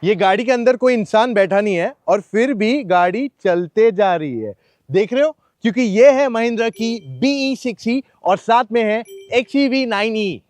ये गाड़ी के अंदर कोई इंसान बैठा नहीं है और फिर भी गाड़ी चलते जा रही है, देख रहे हो? क्योंकि ये है महिंद्रा की BE6E और साथ में है XEV9e।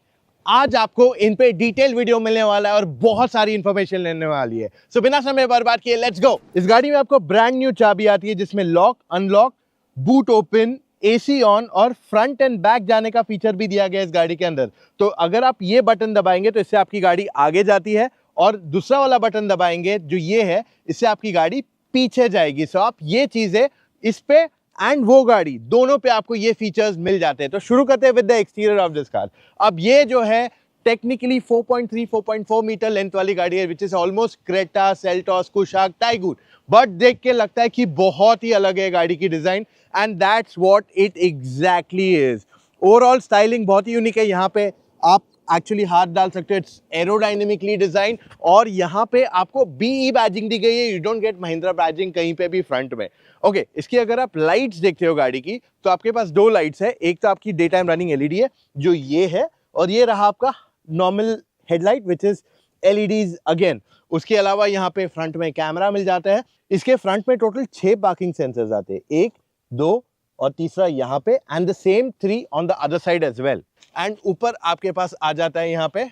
आज आपको इन पे डिटेल वीडियो मिलने वाला है और बहुत सारी इंफॉर्मेशन लेने वाली है। सो बिना समय बर्बाद किए लेट्स गो। इस गाड़ी में आपको ब्रांड न्यू चाबी आती है जिसमें lock, unlock, boot open, AC on और फ्रंट एंड बैक जाने का फीचर भी दिया गया है इस गाड़ी के अंदर। तो अगर आप ये बटन दबाएंगे तो इससे आपकी गाड़ी आगे जाती है और दूसरा वाला बटन दबाएंगे जो ये है, इससे आपकी गाड़ी पीछे जाएगी। सो आप ये चीजें इस पे एंड वो गाड़ी दोनों पे आपको ये फीचर्स मिल जाते हैं। तो शुरू करते हैं with the exterior of this car. अब ये जो है टेक्निकली 4.4 मीटर लेंथ वाली गाड़ी है which is almost Creta, Seltos, Kushaq, Taigun, but देख के लगता है कि बहुत ही अलग है गाड़ी की design and that's what it exactly is. Overall styling बहुत ही यूनिक है। यहाँ पे आप एक्चुअली हाथ डाल सकते हो, इट्स एरोडायनेमिकली डिजाइन और यहाँ पे आपको BE बैजिंग दी गई है। You don't get Mahindra badging कहीं पे भी फ्रंट में। ओके, इसकी अगर आप लाइट्स देखते हो गाड़ी की तो आपके पास दो लाइट्स है। एक तो आपकी डे टाइम रनिंग LED है जो ये है और ये रहा आपका normal headlight which is LEDs again. उसके अलावा यहाँ पे फ्रंट में कैमरा मिल जाता है। इसके फ्रंट में टोटल 6 पार्किंग सेंसर्स आते हैं, 1, 2 और तीसरा यहाँ पे and the same 3 on the other side as well. And ऊपर आपके पास आ जाता है यहाँ पे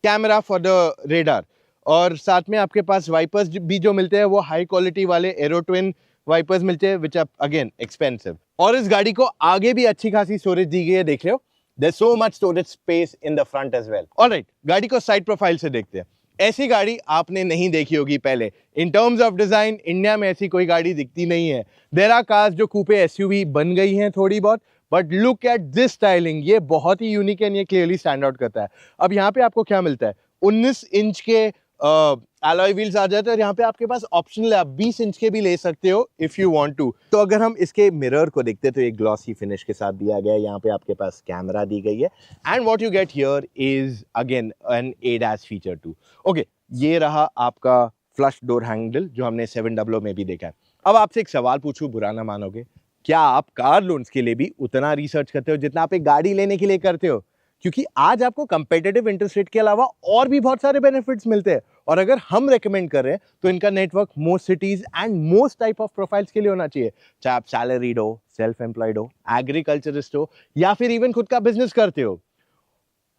कैमरा फॉर द रेडार और साथ में आपके पास वाइपर्स भी जो मिलते हैं वो हाई क्वालिटी वाले एरो ट्विन वाइपर्स मिलते हैं विच आर अगेन एक्सपेंसिव। और इस गाड़ी को आगे भी अच्छी खासी स्टोरेज दी गई है, देख रहे हो, there so much storage space in the front as well. Alright, गाड़ी को साइड प्रोफाइल से देखते हैं। ऐसी गाड़ी आपने नहीं देखी होगी पहले। In terms of design India में ऐसी कोई गाड़ी दिखती नहीं है। देयर आर कार्स जो कूपे SUV बन गई हैं थोड़ी बहुत, but look at this styling, ये बहुत ही यूनिक है, ये क्लियरली स्टैंड आउट करता है। अब यहाँ पे आपको क्या मिलता है, 19 इंच के अलॉय व्हील्स आ जाते हैं और यहाँ पे आपके पास ऑप्शनल है, आप 20 इंच के भी ले सकते हो इफ यू वांट टू। तो अगर हम इसके मिरर को देखते हैं तो एक ग्लॉसी फिनिश के साथ दिया गया है। यहाँ पे आपके पास कैमरा दी गई है and what you get here is again an ADAS feature too. Okay, ये रहा आपका फ्लश डोर हैंडल जो हमने 700 में भी देखा है। अब आपसे एक सवाल पूछूं, बुरा ना मानोगे, क्या आप कार लोन्स के लिए भी उतना रिसर्च करते हो जितना आप एक गाड़ी लेने के लिए करते हो? क्योंकि आज आपको कंपेटिटिव इंटरेस्ट रेट के अलावा और भी बहुत सारे बेनिफिट्स मिलते हैं और अगर हम रेकमेंड कर रहे हैं तो इनका network most cities and most type of profiles के लिए होना चाहिए, चाहे आप सैलरीड हो, सेल्फ एम्प्लॉयड हो, एग्रीकल्चरिस्ट हो या फिर इवन खुद का बिजनेस करते हो।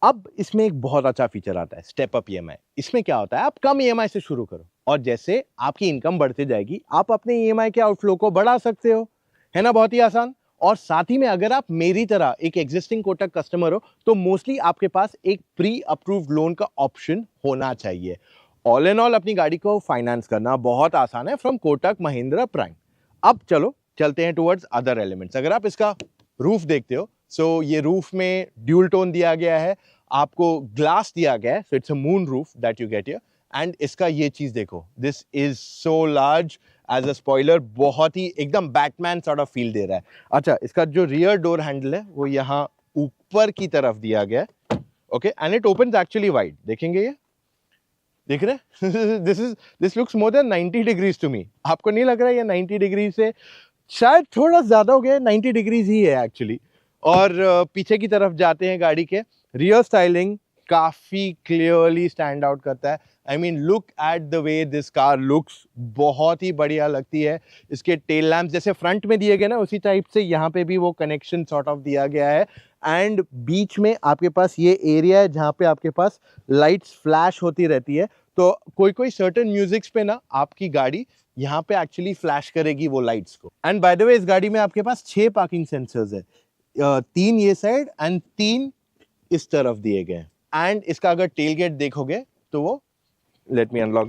अब इसमें एक बहुत अच्छा फीचर आता है, स्टेप अप EMI। इसमें क्या होता है, आप कम EMI से शुरू करो और जैसे आपकी इनकम बढ़ती जाएगी आप अपने EMI के आउटफ्लो को बढ़ा सकते हो, है ना, बहुत ही आसान। और साथ ही में अगर आप मेरी तरह एक एग्जिस्टिंग कोटक कस्टमर हो तो मोस्टली आपके पास एक प्री अप्रूव्ड लोन का ऑप्शन होना चाहिए। ऑल इन ऑल अपनी गाड़ी को फाइनेंस करना बहुत आसान है फ्रॉम कोटक महिंद्रा प्राइम। अब चलो चलते हैं टुवर्ड्स अदर एलिमेंट्स। अगर आप इसका रूफ देखते हो, सो ये रूफ में ड्यूल टोन दिया गया है, आपको ग्लास दिया गया है, so it's a moon roof that you get here. And इसका ये चीज देखो, this is so large as a spoiler, बहुत ही एकदम बैटमैन सॉर्ट ऑफ फील दे रहा है। अच्छा, इसका जो रियर डोर हैंडल है वो यहाँ ऊपर की तरफ दिया गया है, okay, and it opens actually wide. देखेंगे ये, देख रहे this looks more than 90 degrees to me. आपको नहीं लग रहा है ये 90 डिग्री से शायद थोड़ा ज्यादा हो गया, 90 डिग्रीज ही है एक्चुअली। और पीछे की तरफ जाते हैं, गाड़ी के रियर स्टाइलिंग काफी क्लियरली स्टैंड आउट करता है। I mean look at the way this car looks, बहुत ही बढ़िया लगती है। इसके टेल लैम्प जैसे फ्रंट में दिए गए ना उसी टाइप से यहाँ पे भी वो कनेक्शन सॉर्ट ऑफ दिया गया है एंड बीच में आपके पास ये एरिया है जहाँ पे आपके पास लाइट्स फ्लैश होती रहती है। तो कोई कोई सर्टेन म्यूजिक्स पे ना आपकी गाड़ी यहाँ पे एक्चुअली फ्लैश करेगी वो लाइट्स को। एंड बाय द वे इस गाड़ी में आपके पास 6 पार्किंग सेंसर्स है, 3 ये साइड एंड 3 इस तरफ दिए गए। एंड इसका अगर टेल गेट देखोगे तो वो, let me unlock,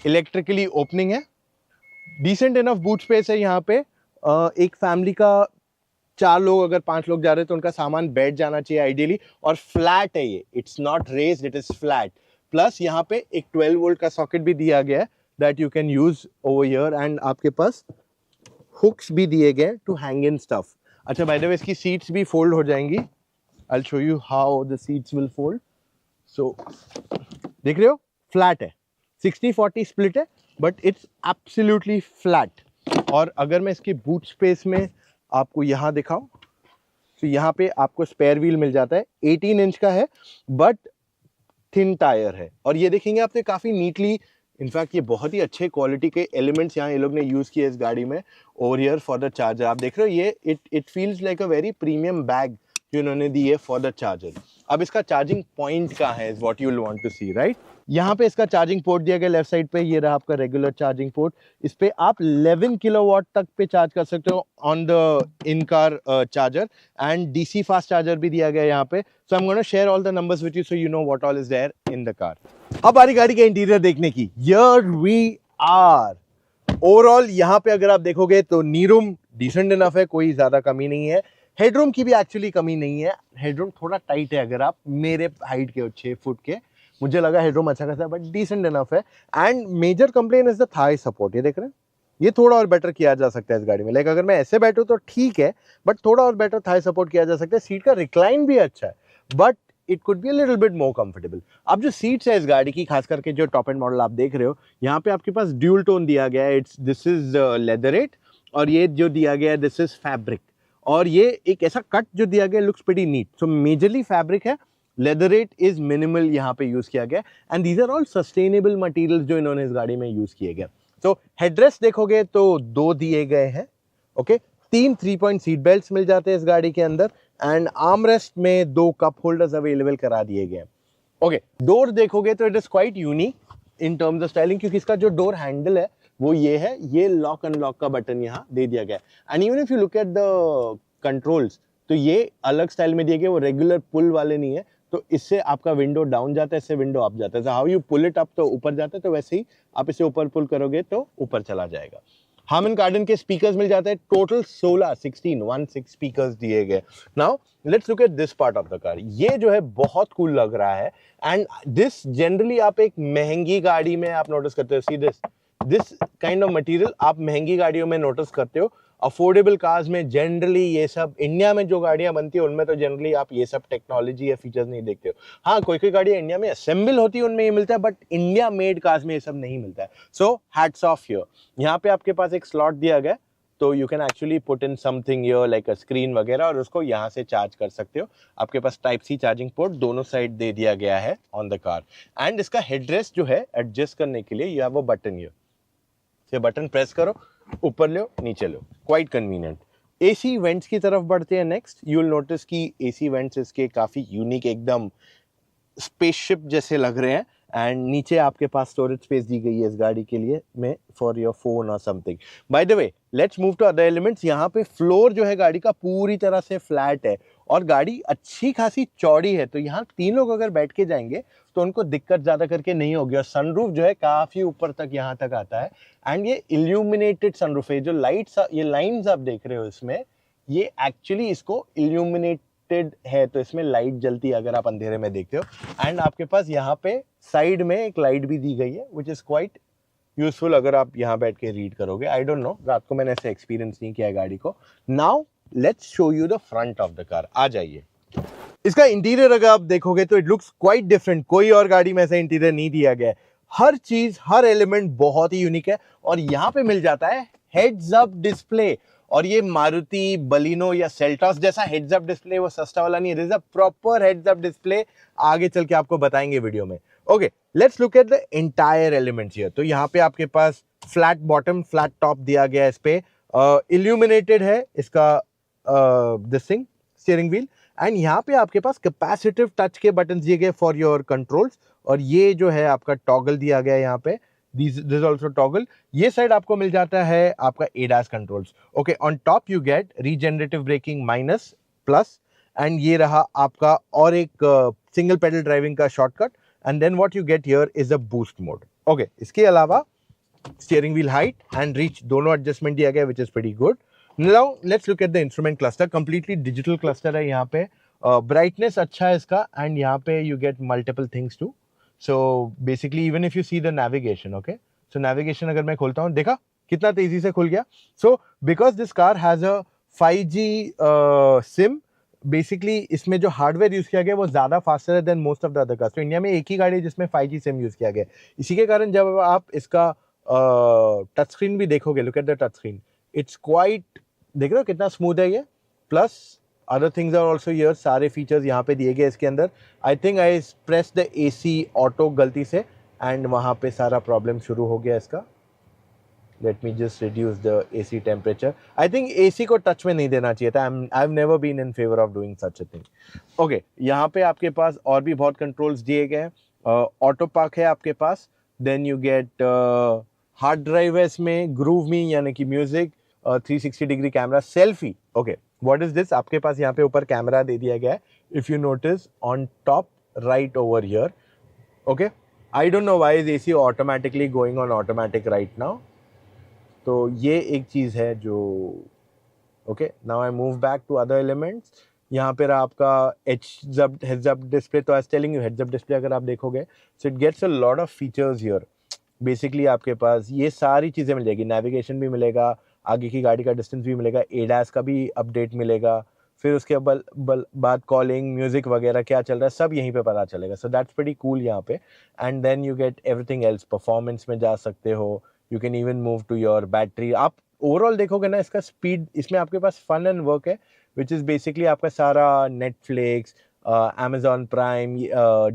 electrically opening है, डिसेंट इनफ बूट स्पेस है यहाँ पे। एक फैमिली का 4 लोग अगर 5 लोग जा रहे हैं तो उनका सामान बैठ जाना चाहिए आइडियली। और फ्लैट है ये, it's not raised, it is flat. Plus यहाँ पे एक 12 वोल्ट का सॉकेट भी दिया गया है that you can use over here and आपके पास हुक्स भी दिए गए टू हैंग इन स्टफ। अच्छा, बाय द वे इसकी सीट्स भी फोल्ड हो जाएंगी। I will show you how the seats will fold. So देख रहे हो, फ्लैट है, 60-40 स्प्लिट है बट इट्स एब्सोल्युटली फ्लैट। और अगर मैं इसके बूट स्पेस में आपको यहाँ दिखाऊं तो यहाँ पे आपको स्पेयर व्हील मिल जाता है, 18 इंच का है बट थिन टायर है। और ये देखेंगे आपने काफी नीटली, इनफैक्ट ये बहुत ही अच्छे क्वालिटी के एलिमेंट्स यहाँ ये लोग ने यूज किए इस गाड़ी में। Over here for the charger आप देख रहे हो, ये it feels like a very premium bag जो इन्होंने दी है फॉर द चार्जर। अब इसका चार्जिंग पॉइंट कहाँ है, is what you will want to see, right. यहाँ पे इसका चार्जिंग पोर्ट दिया गया लेफ्ट साइड पे, ये रहा आपका रेगुलर चार्जिंग पोर्ट। इस पे आप 11 किलोवाट तक पे चार्ज कर सकते हो on the in car charger, and DC fast charger भी दिया गया है यहाँ पे। So I am gonna share all the numbers with you so you know what all is there in the car. अब हमारी गाड़ी के इंटीरियर देखने की, हियर वी आर। ओवरऑल यहाँ पे अगर आप देखोगे तो नी रूम डिसेंट इनफ है, कोई ज्यादा कमी नहीं है। हेडरूम की भी एक्चुअली कमी नहीं है, हेडरूम थोड़ा टाइट है अगर आप मेरे हाइट के हो 6 फुट के, मुझे लगा हेडरूम अच्छा खासा बट डिसेंट इनफ है। And major complain is the thigh support, ये देख रहे हैं, ये थोड़ा और बेटर किया जा सकता है इस गाड़ी में। लाइक अगर मैं ऐसे बैठूं तो ठीक है, बट थोड़ा और बेटर थाई सपोर्ट किया जा सकता है। सीट का रिक्लाइन भी अच्छा है but it could be a little bit more comfortable. अब जो सीट्स है इस गाड़ी की, खास करके जो टॉप एंड मॉडल आप देख रहे हो, यहाँ पे आपके पास ड्यूल टोन दिया गया है, दिस इज लेदरेट, और ये जो दिया गया है दिस इज फैब्रिक। और ये एक ऐसा कट जो दिया गया looks pretty neat, so majorly fabric है, लेदरेट इज मिनिमल यहाँ पे यूज किया गया, and these are all sustainable materials जो इन्होंने इस गाड़ी में यूज किए गए। तो हेडरेस्ट देखोगे तो 2 दिए गए हैं, ओके। 3 3-point सीट बेल्ट मिल जाते हैं इस गाड़ी के अंदर, एंड आर्म रेस्ट में 2 कप होल्डर्स अवेलेबल करा दिए गए हैं, ओके। डोर देखोगे तो it is quite unique in terms of styling, क्योंकि इसका जो डोर हैंडल है वो ये है, ये लॉक अनलॉक का बटन यहाँ दे दिया गया है। And even if you look at the controls तो ये अलग स्टाइल में दिए गए, वो रेगुलर पुल वाले नहीं है। तो इससे आपका विंडो डाउन जाता है, इससे विंडो अप जाता है। How you pull it up तो ऊपर जाता है, तो वैसे ही आप इसे ऊपर पुल करोगे तो ऊपर चला जाएगा। हार्मन कार्डन के स्पीकर्स मिल जाते हैं, टोटल 16 स्पीकर्स दिए गए। Now let's look at this part of the car. ये जो है बहुत कूल लग रहा है, एंड दिस जनरली आप एक महंगी गाड़ी में आप नोटिस करते हो, see this kind of material आप महंगी गाड़ियों में नोटिस करते हो। अफोर्डेबल कार्स में जनरली ये सब, इंडिया में जो गाड़ियां बनती है उनमें तो जनरली आप ये सब टेक्नोलॉजी या फीचर्स नहीं देखते हो। हाँ, कोई कोई गाड़ियां इंडिया में असेंबल होती है उनमें ये मिलता है, बट इंडिया मेड कार्स में ये सब नहीं मिलता है। So hats off here. यहाँ पे आपके पास एक स्लॉट दिया गया, तो you can actually put in something here like a screen वगैरह, और उसको यहाँ से चार्ज कर सकते हो। आपके पास टाइप सी चार्जिंग पोर्ट दोनों साइड दे दिया गया है ऑन द कार। एंड इसका हेडरेस्ट जो है एडजस्ट करने के लिए you have a button here, ये बटन प्रेस करो, ऊपर लो नीचे लो, क्वाइट कन्वीनियंट। एसी वेंट्स की तरफ बढ़ते हैं नेक्स्ट। यू विल नोटिस कि एसी वेंट्स इसके काफी यूनिक, एकदम स्पेसशिप जैसे लग रहे हैं, एंड नीचे आपके पास स्टोरेज स्पेस दी गई है इस गाड़ी के लिए में फॉर योर फोन और something. By the way let's move to other elements. यहाँ पे फ्लोर जो है गाड़ी का पूरी तरह से फ्लैट है, और गाड़ी अच्छी खासी चौड़ी है, तो यहाँ 3 लोग अगर बैठ के जाएंगे तो उनको दिक्कत ज्यादा करके नहीं होगी। और सनरूफ जो है काफी ऊपर तक यहाँ तक आता है, एंड ये इल्यूमिनेटेड सनरूफ है। जो लाइट्स, ये लाइन्स आप देख रहे हो इसमें, ये एक्चुअली इसको इल्यूमिनेटेड है, तो इसमें लाइट जलती है अगर आप अंधेरे में देखते हो। एंड आपके पास यहाँ पे साइड में एक लाइट भी दी गई है विच इज क्वाइट यूजफुल अगर आप यहाँ बैठ के रीड करोगे। आई डोंट नो, रात को मैंने ऐसे एक्सपीरियंस नहीं किया है गाड़ी को। Now let's show you the front of the car. आ जाइए। इसका इंटीरियर अगर आप देखोगे तो इट लुक्स क्वाइट डिफरेंट, कोई और गाड़ी में ऐसा इंटीरियर नहीं दिया गया है। हर चीज, हर एलिमेंट बहुत ही यूनिक है, और यहाँ पे मिल जाता है हेड्स अप डिस्प्ले। और ये मारुति बलिनो या सेल्टॉस जैसा हेड्स अप डिस्प्ले वो सस्ता वाला नहीं है, this is a proper heads up display. आगे चल के आपको बताएंगे वीडियो में। Okay, let's look at the entire elements here. तो यहाँ पे आपके पास फ्लैट बॉटम, फ्लैट टॉप दिया गया है इस पे, इल्यूमिनेटेड है इसका this thing steering wheel, and यहाँ पे आपके पास कैपेसिटिव टच के बटन दिए गए फॉर योर कंट्रोल्स। और ये जो है आपका टॉगल दिया गया है यहाँ पे, दिस ऑल्सो टॉगल। ये साइड आपको मिल जाता है आपका ADAS controls. Okay, on top you get regenerative braking minus plus, and ये रहा आपका और एक सिंगल पेडल ड्राइविंग का shortcut, and then what you get here is a boost mode. Okay, इसके अलावा steering wheel height and reach दोनों adjustment दिया गया which is pretty good. Now let's look at the instrument cluster. Completely digital cluster है यहाँ पे, brightness अच्छा है इसका, and यहाँ पे you get multiple things too. So basically even if you see the navigation, okay, so navigation अगर मैं खोलता हूँ, देखा कितना तेजी से खुल गया। So because this car has a 5G SIM, basically इसमें जो हार्डवेयर यूज किया गया वो ज्यादा फास्टर है than most of the other cars. तो इंडिया में एक ही गाड़ी है जिसमें 5G सिम यूज किया गया। इसी के कारण जब आप इसका टच स्क्रीन भी देखोगे, look at the touch screen, it's quite, देख रहे हो कितना स्मूथ है ये। Plus other things are also here, सारे फीचर्स यहाँ पे दिए गए इसके अंदर. I think I press the AC auto गलती से एंड वहाँ पे सारा प्रॉब्लम शुरू हो गया इसका. Let me just reduce the AC temperature. I think AC को टच में नहीं देना चाहिए था. I've never been in favor of doing such a thing. Okay, यहाँ पे आपके पास और भी बहुत कंट्रोल्स दिए गए हैं. ऑटो पार्क है आपके पास. Then you get hard drive है इसमें, ग्रूव मी यानी कि music, 360 degree camera, selfie. Okay, what is this? आपके पास यहाँ पे ऊपर कैमरा दे दिया गया है. If you notice on top right over here. Okay, I don't know why is AC automatically going on automatic right now. तो ये एक चीज़ है जो okay. Now I move back to other elements. यहाँ पर आपका हेड्स अप डिस्प्ले. तो I was telling you, heads up display अगर आप देखोगे so it gets a lot of features here. Basically आपके पास ये सारी चीज़ें मिल जाएगी. नेविगेशन भी मिलेगा, आगे की गाड़ी का डिस्टेंस भी मिलेगा, ADAS का भी अपडेट मिलेगा. फिर उसके बाद कॉलिंग, म्यूजिक वगैरह क्या चल रहा है सब यहीं पे पता चलेगा. सो दैट्स प्रीटी कूल यहाँ पे. And then you get everything else. Performance में जा सकते हो. You can even move to your battery. आप ओवरऑल देखोगे ना इसका स्पीड, इसमें आपके पास फन एंड वर्क है विच इज़ बेसिकली आपका सारा Netflix, Amazon prime,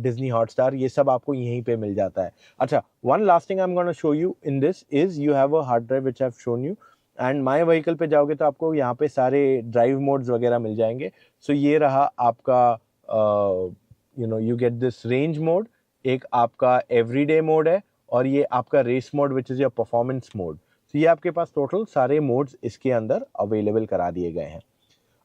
Disney Hotstar, ये सब आपको यहीं पे मिल जाता है. अच्छा, one last thing I am gonna show you in this is you have a hard drive which I have shown you. And my vehicle पे जाओगे तो आपको यहाँ पे सारे ड्राइव मोड्स वगैरह मिल जाएंगे. सो ये रहा आपका you get this range mode, एक आपका एवरीडे मोड है, और ये आपका race mode which is your performance mode. तो ये आपके पास टोटल सारे मोड्स इसके अंदर अवेलेबल करा दिए गए हैं.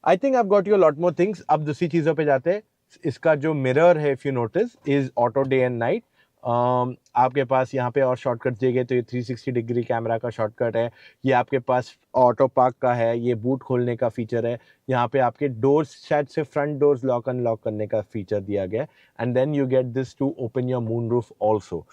आई think I have got you lot more things. अब दूसरी चीज़ों पे जाते हैं. इसका जो मिरर है, if you notice, is auto day and night. आपके पास यहाँ पे और शॉर्टकट दिए गए. तो ये 360 डिग्री कैमरा का शॉर्टकट है. ये आपके पास ऑटो पार्क का है. ये बूट खोलने का फीचर है. यहाँ पे आपके डोर्स, शायद से फ्रंट डोर्स लॉक अनलॉक करने का फीचर दिया गया है. And then you get this to open your moon roof also.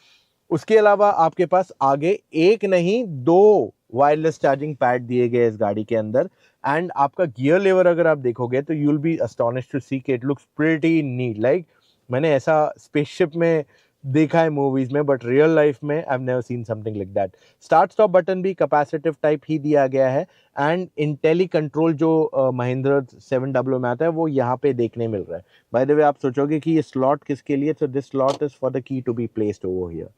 उसके अलावा आपके पास आगे एक नहीं 2 वायरलेस चार्जिंग पैड दिए गए इस गाड़ी के अंदर. एंड आपका गियर लेवर अगर आप देखोगे तो you will be astonished to see कि it looks pretty neat. Like मैंने ऐसा स्पेसशिप में देखा है मूवीज में, बट रियल लाइफ में I have never seen something like that. Start stop button भी कैपेसिटिव टाइप ही दिया गया है. एंड इंटेली कंट्रोल जो महिंद्रा 700 में आता है वो यहाँ पे देखने मिल रहा है. बाय द वे, आप सोचोगे कि ये स्लॉट किसके लिए, तो this slot is for the key to be placed over here.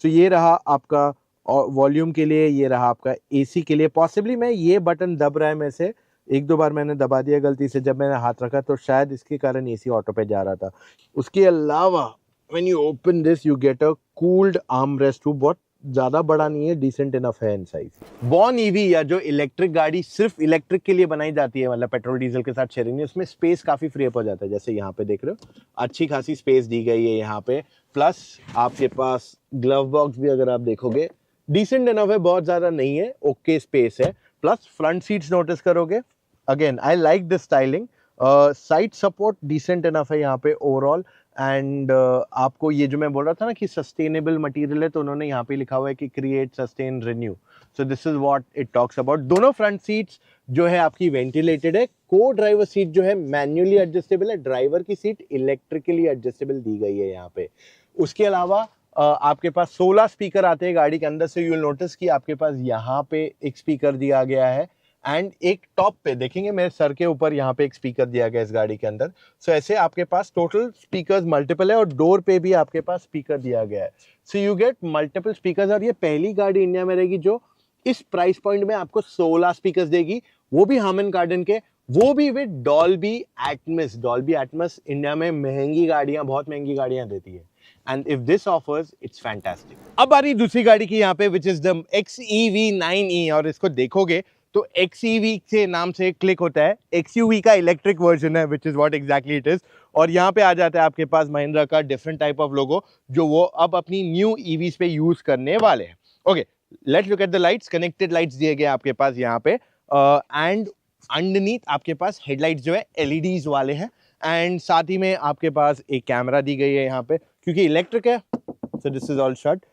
So ये रहा आपका वॉल्यूम के लिए, ये रहा आपका AC के लिए. पॉसिबली मैं ये बटन दब रहा है में से 1-2 बार मैंने दबा दिया गलती से जब मैंने हाथ रखा, तो शायद इसके कारण AC ऑटो पे जा रहा था. उसके अलावा when you open this you get a cooled arm rest. बहुत ज़्यादा बड़ा नहीं है, डिसेंट इनफ है इन साइज. बॉर्न EV या जो इलेक्ट्रिक गाड़ी सिर्फ इलेक्ट्रिक के लिए बनाई जाती है, मतलब पेट्रोल डीजल के साथ शेयरिंग में, उसमें स्पेस काफ़ी फ्री अप हो जाता है. जैसे यहाँ पे देख रहे हो, अच्छी खासी स्पेस दी गई है यहाँ पे. प्लस आपके पास ग्लव बॉक्स भी अगर आप देखोगे डिसेंट इनफ है, बहुत ज़्यादा नहीं है, ओके स्पेस है. प्लस फ्रंट सीट्स नोटिस करोगे, again I like this styling. Side support decent enough है यहाँ पे ओवरऑल. एंड आपको ये जो मैं बोल रहा था ना कि सस्टेनेबल मटेरियल है, तो उन्होंने यहाँ पे लिखा हुआ है कि create, sustain, renew. So this is what it talks about. दोनों फ्रंट सीट्स जो है आपकी वेंटिलेटेड है. को ड्राइवर सीट जो है मैन्युअली एडजस्टेबल है. ड्राइवर की सीट इलेक्ट्रिकली एडजस्टेबल दी गई है यहाँ पे. उसके अलावा आपके पास 16 स्पीकर आते हैं गाड़ी के अंदर से. यू विल नोटिस कि आपके पास यहाँ पे एक स्पीकर दिया गया है एंड एक टॉप पे देखेंगे मेरे सर के ऊपर यहाँ पे एक स्पीकर दिया गया इस गाड़ी के अंदर. सो ऐसे आपके पास टोटल स्पीकर्स मल्टीपल है, और डोर पे भी आपके पास स्पीकर दिया गया है. So you get multiple speakers. और ये पहली गाड़ी इंडिया में रहेगी जो इस प्राइस पॉइंट में आपको 16 स्पीकर्स देगी, वो भी हार्मन कार्डन के, वो भी with Dolby Atmos. Dolby Atmos India में महंगी गाड़ियां, बहुत महंगी गाड़ियां देती है. And if this offers, it's fantastic. अब आ रही दूसरी गाड़ी की यहाँ पे, which is the XEV9e. और इसको देखोगे तो XEV के नाम से क्लिक होता है. XUV का इलेक्ट्रिक वर्जन है, which is what exactly it is. और यहाँ पे आ जाता है आपके पास महिंद्रा का डिफरेंट टाइप ऑफ लोगो, जो वो अब अपनी न्यू EVs पे यूज करने वाले हैं. Okay, let's look at the lights. Connected lights दिए गए आपके पास यहाँ पे. एंड अंडरनीथ आपके पास हेडलाइट्स जो है LEDs वाले हैं. एंड साथ ही में आपके पास एक कैमरा दी गई है यहाँ पे, क्योंकि इलेक्ट्रिक है. So this is all shot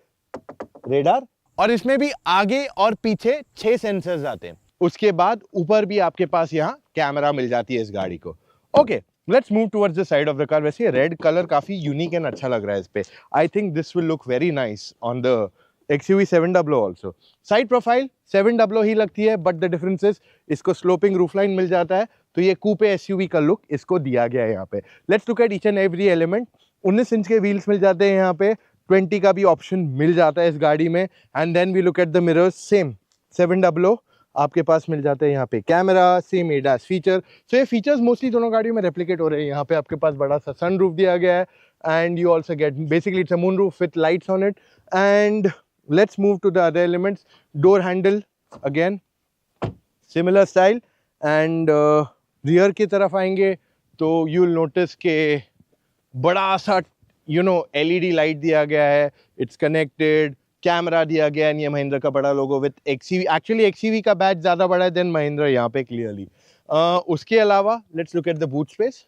radar. और इसमें भी आगे और पीछे 6 सेंसर्स आते हैं. उसके बाद ऊपर भी आपके पास यहाँ कैमरा मिल जाती है इस गाड़ी को. Okay, let's move towards the side of the car. वैसे रेड कलर काफी यूनिक एंड अच्छा लग रहा है इस पे. आई think this will look very nice on the XUV 700 also. Side profile 700 ही लगती है, बट द डिफरेंस इज इसको स्लोपिंग रूफलाइन मिल जाता है. तो ये कूपे एसयूवी का लुक इसको दिया गया है यहाँ पे। Let's look at each and every element. 19 inch के व्हील्स मिल जाते हैं यहाँ पे, 20 का भी ऑप्शन मिल जाता है इस गाड़ी में। And then we look at the mirrors, same 700 आपके पास मिल जाते हैं यहाँ पे। Camera, same ADAS feature. So ये फीचर्स मोस्टली दोनों गाड़ियों में रेप्लिकेट हो रहे हैं। यहाँ पे आपके पास बड़ा सा सनरूफ दिया गया है, and you also get basically it's a moonroof with lights on it. And let's move to the other elements. Door handle again similar style. And rear की तरफ आएंगे तो यू विल नोटिस के बड़ा सा एलईडी लाइट दिया गया है, इट्स कनेक्टेड, कैमरा दिया गया है, ये महिंद्रा का बड़ा लोगो विथ एक्सीवी। एक्चुअली एक्सीवी का बैच ज़्यादा बड़ा है देन महिंद्रा यहाँ पे क्लियरली। उसके अलावा let's look at the boot space.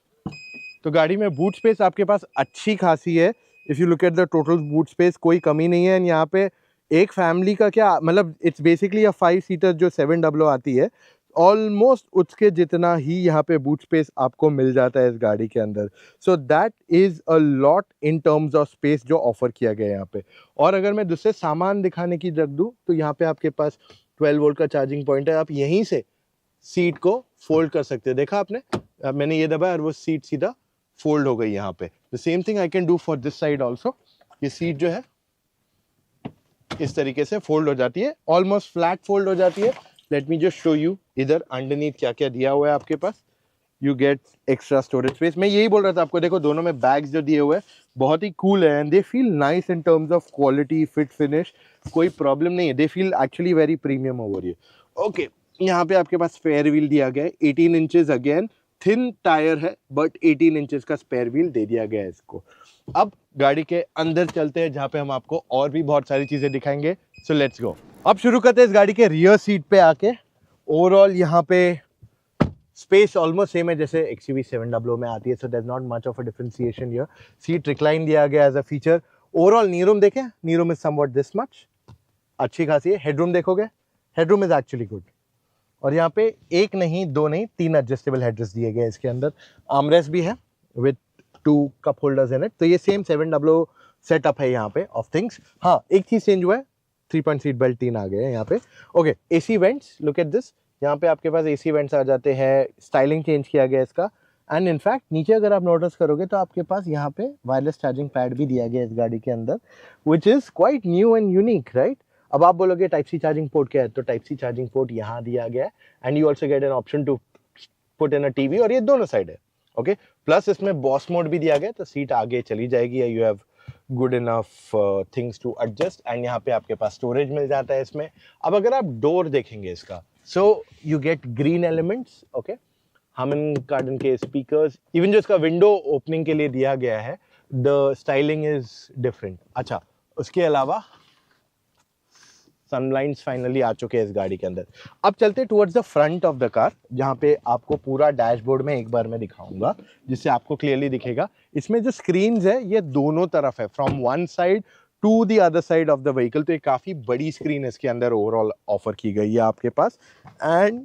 तो गाड़ी में बूट स्पेस आपके पास अच्छी खासी है। If you look at the total boot space कोई कमी नहीं है। यहाँ पे एक फैमिली का क्या मतलब, इट्स बेसिकली अ 5 सीटर जो 700 आती है, ऑलमोस्ट उसके जितना ही यहाँ पे बूट स्पेस आपको मिल जाता है इस गाड़ी के अंदर। So that is a lot in terms of space जो ऑफर किया गया है यहाँ पे। और अगर मैं दूसरे सामान दिखाने की रख दूँ तो यहाँ पे आपके पास 12 वोल्ट का चार्जिंग पॉइंट है। आप यहीं से सीट को फोल्ड कर सकते हैं। देखा आपने, मैंने ये दबाया और वो सीट सीधा फोल्ड हो गई यहाँ पे। The same thing I can do for this side also. ये सीट जो है इस तरीके से फोल्ड हो जाती है, ऑलमोस्ट फ्लैट फोल्ड हो जाती है। Let me just show you इधर अंडरनीथ क्या क्या दिया हुआ है आपके पास। You get extra storage space. मैं यही बोल रहा था आपको, देखो दोनों में बैग्स जो दिए हुए हैं बहुत ही कूल है, and they feel nice in terms of quality, fit, finish, कोई प्रॉब्लम नहीं है। They feel actually very premium over ये। ओके, यहाँ पे आपके पास स्पेयर व्हील दिया गया है 18 इंचेस। अगेन थिन टायर है बट 18 इंचेस का स्पेयर व्हील दे दिया गया है इसको। अब गाड़ी के अंदर चलते हैं जहाँ पे हम आपको और भी बहुत सारी चीजें दिखाएंगे। So let's go. अब शुरू करते हैं इस गाड़ी के रियर सीट पे आके। ओवरऑल यहाँ पे स्पेस ऑलमोस्ट सेम है जैसे XUV 700 में आती है, so there is not much of a differentiation here. Seat recline दिया गया as a feature. Overall knee room देखें, knee room is somewhat this much, अच्छी खासी है। हेडरूम देखोगे, हेडरूम इज एक्चुअली गुड। और यहाँ पे एक नहीं, दो नहीं, 3 एडजस्टेबल हेडरेस्ट दिए गए इसके अंदर। आर्मरेस्ट भी है with 2 cup holders in it. तो ये सेम 700 सेटअप है यहाँ पे ऑफ थिंग्स। हाँ, एक चीज चेंज हुआ है, 3-point सीट बेल्ट 3 आ गए हैं यहाँ पे। Okay, AC vents, look at this. यहाँ पे आपके पास एसी वेंट्स आ जाते हैं। स्टाइलिंग चेंज किया गया इसका। एंड इनफैक्ट नीचे अगर आप नोटिस करोगे तो आपके पास यहाँ पे वायरलेस चार्जिंग पैड भी दिया गया है इस गाड़ी के अंदर, which is quite new and unique, right. अब आप बोलोगे टाइप सी चार्जिंग पोर्ट क्या है, तो टाइप सी चार्जिंग पोर्ट यहाँ दिया गया है। And you also get an option to put in a TV, और ये दोनों साइड है। ओके, प्लस इसमें बॉस मोड भी दिया गया, तो सीट आगे चली जाएगी। You have good enough things to adjust. And यहाँ पे आपके पास स्टोरेज मिल जाता है इसमें। अब अगर आप डोर देखेंगे इसका, so you get green elements. Okay, हामन कार्डन के स्पीकर्स, इवन जो इसका विंडो ओपनिंग के लिए दिया गया है, द स्टाइलिंग इज डिफरेंट। अच्छा, उसके अलावा सनब्लाइंड्स फाइनली आ चुके हैं इस गाड़ी के अंदर। अब चलते towards the front of the car, जहाँ पे आपको पूरा डैशबोर्ड में एक बार मैं दिखाऊंगा जिससे आपको क्लियरली दिखेगा। इसमें जो स्क्रीन्स है ये दोनों तरफ है, from one side to the other side of the vehicle. तो ये काफ़ी बड़ी स्क्रीन इसके अंदर ओवरऑल ऑफर की गई है आपके पास। And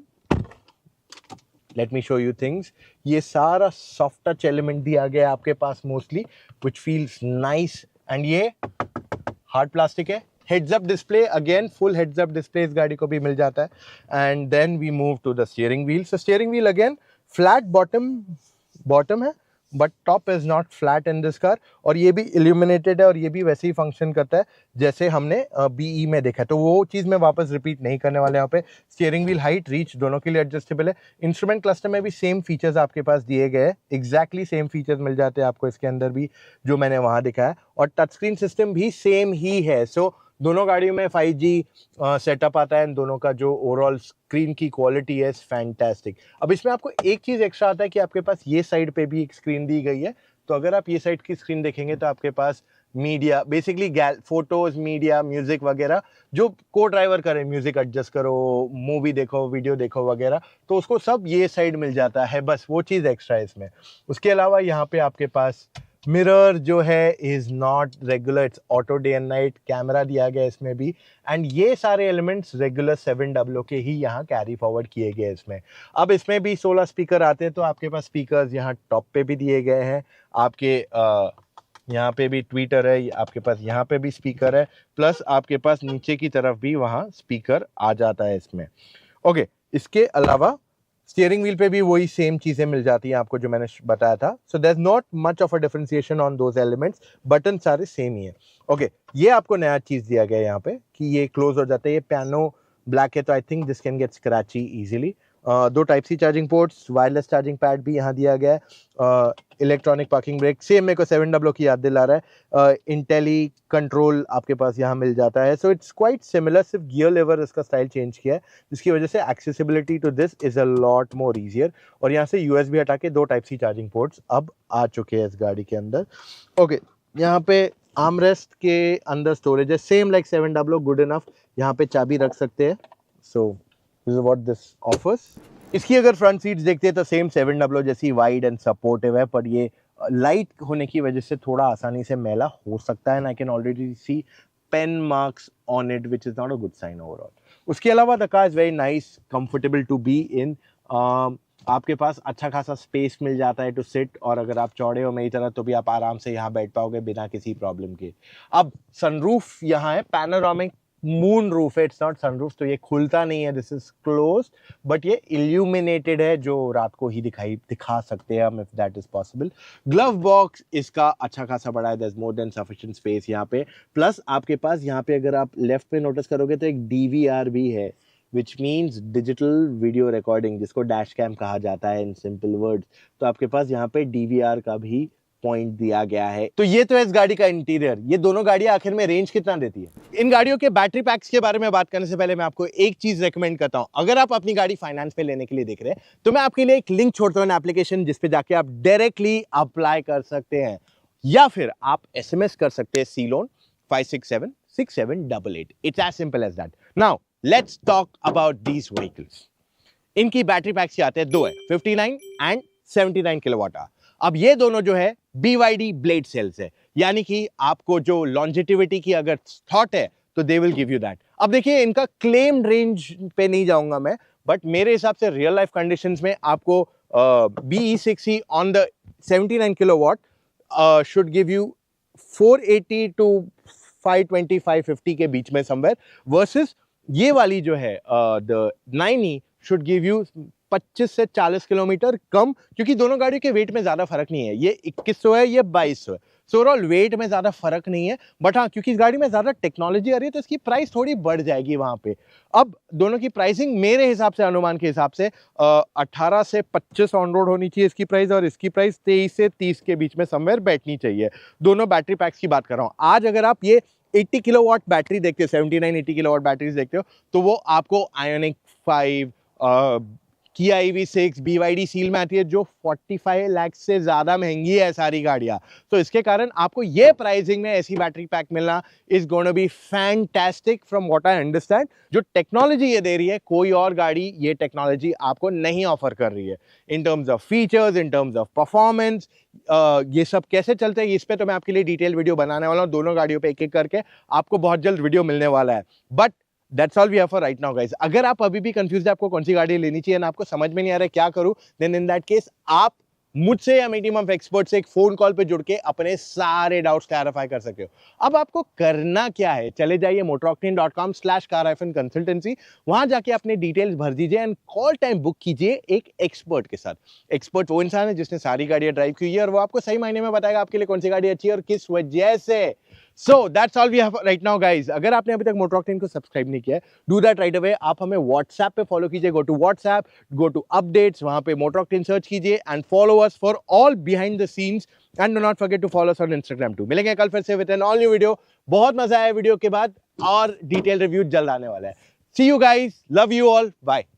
let me show you things. ये सारा सॉफ्ट टच एलिमेंट दिया गया है आपके पास mostly, which feels nice. And ये हार्ड प्लास्टिक है। Heads up display, again full heads up display इस गाड़ी को भी मिल जाता है। And then we move to the steering wheel. So steering wheel again flat bottom है, but top is not flat in this car. और ये भी इल्यूमिनेटेड है, और ये भी वैसे ही फंक्शन करता है जैसे हमने BE में देखा। तो वो चीज़ मैं वापस रिपीट नहीं करने वाले यहाँ पे। स्टीयरिंग व्हील हाइट, रीच दोनों के लिए एडजस्टेबल है। इंस्ट्रूमेंट क्लस्टर में भी सेम फीचर्स आपके पास दिए गए हैं, एग्जैक्टली सेम फीचर्स मिल जाते हैं आपको इसके अंदर भी जो मैंने वहाँ दिखाया। और टच स्क्रीन सिस्टम भी सेम ही है। सो दोनों गाड़ियों में 5G सेटअप आता है। दोनों का जो ओवरऑल स्क्रीन की क्वालिटी है फैंटास्टिक। अब इसमें आपको एक चीज़ एक्स्ट्रा आता है कि आपके पास ये साइड पे भी एक स्क्रीन दी गई है। तो अगर आप ये साइड की स्क्रीन देखेंगे तो आपके पास media, basically photos, media, music वगैरह, जो को ड्राइवर करे, म्यूजिक एडजस्ट करो, मूवी देखो, वीडियो देखो वगैरह, तो उसको सब ये साइड मिल जाता है। बस वो चीज़ एक्स्ट्रा है इसमें। उसके अलावा यहाँ पे आपके पास मिरर जो है is not regular, it's auto day and night. Camera दिया गया इसमें भी। एंड ये सारे एलिमेंट्स रेगुलर 700 के ही यहाँ कैरी फॉरवर्ड किए गए इसमें। अब इसमें भी 16 स्पीकर आते हैं, तो आपके पास स्पीकर्स यहाँ टॉप पे भी दिए गए हैं। आपके यहाँ पे भी ट्वीटर है, आपके पास यहाँ पे भी स्पीकर है, प्लस आपके पास नीचे की तरफ भी वहाँ स्पीकर आ जाता है इसमें। ओके, इसके अलावा स्टीयरिंग व्हील पे भी वही सेम चीजें मिल जाती हैं आपको जो मैंने बताया था. So there is not much of a differentiation on those elements. Button सारे सेम ही है. ओके, ये आपको नया चीज दिया गया है यहाँ पे कि ये क्लोज हो जाता है. ये पियानो ब्लैक है तो I think this can get scratchy easily. दो type C charging ports, wireless charging pad भी यहाँ दिया गया है. इलेक्ट्रॉनिक पार्किंग ब्रेक सेम मेरे को 700 की याद दिला रहा है. इंटेली कंट्रोल आपके पास यहाँ मिल जाता है. सो इट्स क्वाइट सिमिलर, सिर्फ गियर लेवर इसका स्टाइल चेंज किया है जिसकी वजह से accessibility to this is a lot more easier. और यहाँ से यूएसबी हटा के दो टाइप सी चार्जिंग पोर्ट्स अब आ चुके हैं इस गाड़ी के अंदर. ओके, यहाँ पे आर्मरेस्ट के अंदर स्टोरेज है सेम लाइक 700, गुड इनफ. यहाँ पे चाबी रख सकते हैं. So this is what this offers. इसकी अगर फ्रंट सीट्स देखते हैं तो सेम 700 जैसी वाइड एंड सपोर्टिव है, पर ये लाइट होने की वजह से थोड़ा आसानी से मैला हो सकता है. And I can already see pen marks on it which is not a good sign overall. उसके अलावा the car is very nice, comfortable to be in. आपके पास अच्छा खासा स्पेस मिल जाता है टू सिट, और अगर आप चौड़े हो मेरी तरह तो भी आप आराम से यहाँ बैठ पाओगे बिना किसी प्रॉब्लम के. अब सनरूफ यहाँ है, पैनोरामिक मून रूफ है, इट्स नॉट सनरूफ, तो ये खुलता नहीं है, दिस इज क्लोज, बट ये इल्यूमिनेटेड है जो रात को ही दिखा सकते हैं हम, if that is possible. Glove box इसका अच्छा खासा बड़ा है, there is more than sufficient space यहाँ पे. प्लस आपके पास यहाँ पे अगर आप लेफ्ट पे नोटिस करोगे तो एक DVR भी है, which means digital video recording, जिसको डैश कैम कहा जाता है इन सिंपल वर्ड्स. तो आपके पास यहाँ पे DVR का भी पॉइंट दिया गया है. तो ये तो है इस गाड़ी का इंटीरियर. ये दोनों गाड़ियां आखिर में रेंज कितना देती है? इन गाड़ियों के बैटरी पैक्स के बारे में बात करने से पहले मैं आपको एक चीज रेकमेंड करता हूं. अगर आप अपनी गाड़ी फाइनेंस पे लेने के लिए देख रहे हैं तो मैं आपके लिए एक लिंक छोड़ता हूं एप्लीकेशन, जिसपे जाके आप डायरेक्टली अप्लाई कर सकते हैं, या फिर आप SMS कर सकते हैं CLOAN 5676788. It's as simple as that. Now let's talk about these vehicles. इनकी बैटरी पैक्स आते हैं, दो है, 59 एंड 79 किलोवाट आवर. अब ये दोनों जो है BYD ब्लेड सेल्स है, यानी कि आपको जो लॉन्जेटिविटी की अगर थॉट है तो they will give you that. अब देखिए, इनका क्लेम्ड रेंज पे नहीं जाऊंगा मैं, बट मेरे हिसाब से रियल लाइफ कंडीशंस में आपको BE6E on the 79 kilowatt should give you 480 to 520 550 के बीच में समवेयर, वर्सेस ये वाली जो है the 9E should give you 25 से 40 किलोमीटर कम, क्योंकि दोनों गाड़ियों के वेट में ज्यादा फर्क नहीं है. ये 2100 है, ये 2200 है. सो ओवरऑल वेट में ज्यादा फर्क नहीं है, बट हाँ, क्योंकि इस गाड़ी में ज्यादा टेक्नोलॉजी आ रही है तो इसकी प्राइस थोड़ी बढ़ जाएगी वहां पे. अब दोनों की प्राइसिंग मेरे हिसाब से, अनुमान के हिसाब से 18 से 25 ऑन रोड होनी चाहिए इसकी प्राइस, और इसकी प्राइस 23 से 30 के बीच में समवेयर बैठनी चाहिए. दोनों बैटरी पैक्स की बात कर रहा हूँ. आज अगर आप ये 80 किलोवाट बैटरी देखते हो, 79-80 किलोवाट बैटरीज देखते हो, तो वो आपको आयोनिक 5, किया EV6, BYD सील में आती है, जो 45 लाख से ज्यादा महंगी है सारी गाड़ियां. तो इसके कारण आपको ये प्राइसिंग में ऐसी बैटरी पैक मिलना is gonna be fantastic from what I understand. जो टेक्नोलॉजी ये दे रही है, कोई और गाड़ी ये टेक्नोलॉजी आपको नहीं ऑफर कर रही है, in terms of features, in terms of performance. ये सब कैसे चलते हैं इस पे तो मैं आपके लिए डिटेल वीडियो बनाने वाला हूँ, दोनों गाड़ियों पे एक एक करके. आपको बहुत जल्द वीडियो मिलने वाला है. But That's all we have for right now, guys. अगर आप अभी भी कंफ्यूज है आपको कौन सी गाड़ी लेनी चाहिए ना आपको समझ में नहीं आ रहा है क्या करूं, देन इन दैट केस आप मुझसे या मीडियम ऑफ एक्सपर्ट से एक फोन कॉल पे जुड़ के अपने सारे डाउट्स क्लैरिफाई कर सकते हो. अब आपको करना क्या है, चले जाइए motoroctane.com/car-consultancy. वहां जाके अपने डिटेल्स भर दीजिए एंड कॉल टाइम बुक कीजिए एक एक्सपर्ट के साथ. एक्सपर्ट वो इंसान है जिसने सारी गाड़ियां ड्राइव की है, और वो आपको सही मायने में बताएगा आपके लिए कौन सी गाड़ी अच्छी है और किस वजह से. So that's all we have right now, guys. अगर आपने अभी तक मोटर ऑक्टेन को सब्सक्राइब नहीं किया है, do that right away. आप हमें WhatsApp पे फॉलो कीजिए, go to WhatsApp, go to updates, वहां पे मोटर ऑक्टेन सर्च कीजिए and follow us for all behind the scenes, and do not forget to follow us on Instagram too. मिलेंगे कल फिर से with an all new video. बहुत मजा आया वीडियो के बाद, और डिटेल रिव्यू जल्द आने वाला है. See you guys, love you all, bye.